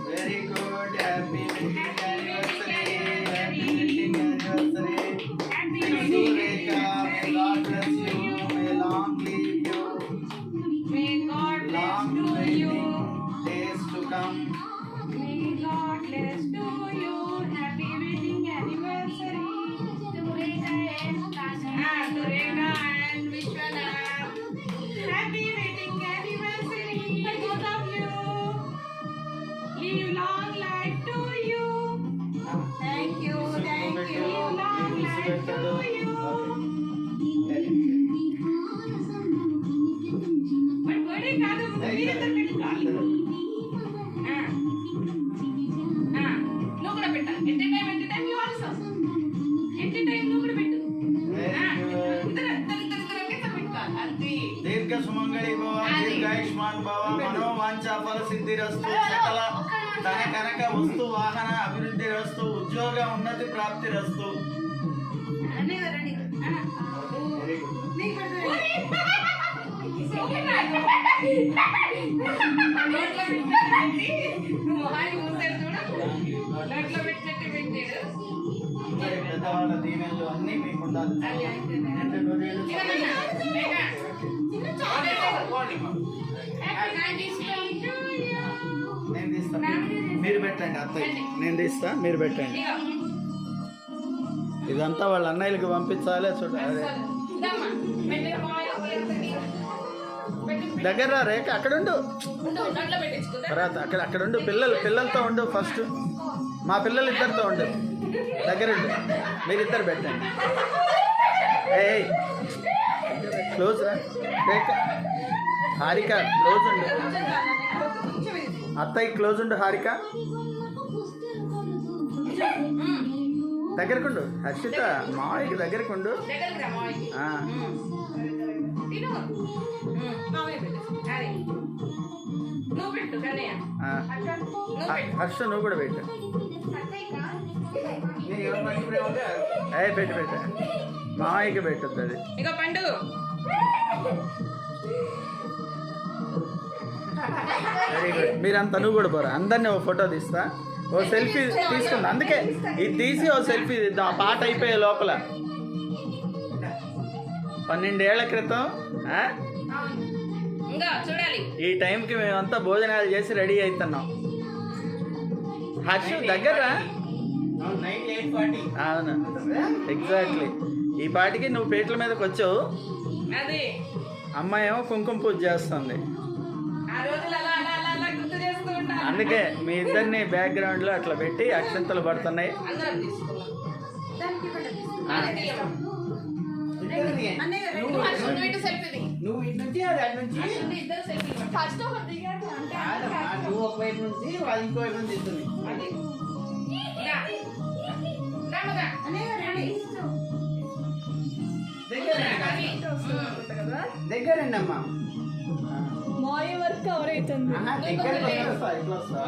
Very good. Happy wedding anniversary. Happy wedding anniversary. Sureka, may God bless you. May long live you. May God bless Long to you. waiting days to come. May God bless to you. Happy wedding anniversary. Sureka and Vishwanath. Happy wedding anniversary, both of you. Live long life to you. Thank you, thank you. Long life to you. But birthday కాదు, మీరందరూ పెట్టుకోవాలి. నువ్వు కూడా పెట్టాలి. At time you also. At time నువ్వు కూడా పెట్టు. దీర్ఘ సుమంగళి భవ, దీర్ఘాయుష్మాన్ భవ, మనోవాంఛా ఫల సిద్ధిరస్తు, సకల ధన కనక వస్తు వాహన అభివృద్ధి రస్తు, ఉద్యోగ ఉన్నతి ప్రాప్తి రస్తు. Very good. పెద్దవాళ్ళ దీవెనలు అన్నీ మీకు ఉండాలి. నేను తీస్తాను, మీరు పెట్టండి. అత్తయ్య నేను తీస్తా, మీరు పెట్టండి. ఇదంతా వాళ్ళ అన్నయ్యలకి పంపించాలే. చూడాలి దగ్గర రేఖ అక్కడుండు, తర్వాత అక్కడుండు. పిల్లలతో ఉండు. ఫస్ట్ మా పిల్లలు ఇద్దరితో ఉండు. దగ్గరుండు. మీరిద్దరు పెట్టండి. ఏ క్లోజ్ రా రేఖ. హారిక క్లోజ్ ఉండు. అత్తయ్య క్లోజ్ ఉండు. హారిక దగ్గరకుండు. హర్షిత మావయ్యకి దగ్గరకుండు. హర్ష నువ్వు కూడా పెట్టు. పెట్టు పెట్టు. మావయ్యకి పెట్టద్దు అది. ఇక పండు వెరీ గుడ్. మీరంతా నువ్వు కూడా పోరా. అందరినీ ఓ ఫోటో తీస్తా, ఓ సెల్ఫీ తీసుకుందా. అందుకే ఇది తీసి ఓ సెల్ఫీ తీద్దాం. ఆ పాట అయిపోయే లోపల 12 ఏళ్ల క్రితం చూడాలి ఈ టైంకి మేమంతా భోజనాలు చేసి రెడీ అవుతున్నాం. హర్ష దగ్గర. అవును, ఎగ్జాక్ట్లీ. ఈ పాటికి నువ్వు పీటల మీదకి వచ్చావు. అమ్మాయి ఏమో కుంకుమ పూజ చేస్తుంది. అందుకే మీ ఇద్దరిని బ్యాక్గ్రౌండ్లో అట్లా పెట్టి అక్షంతలు పడుతున్నాయి. నువ్వు ఇటు నుంచి నువ్వు ఒకవైపు నుంచి వాళ్ళు ఇంకోవైపు నుంచి ఇస్తుంది. దగ్గరండి అమ్మా. మాయ వర్క్ కవర్ అవుతుంది. దగ్గర ఇట్లా వస్తా.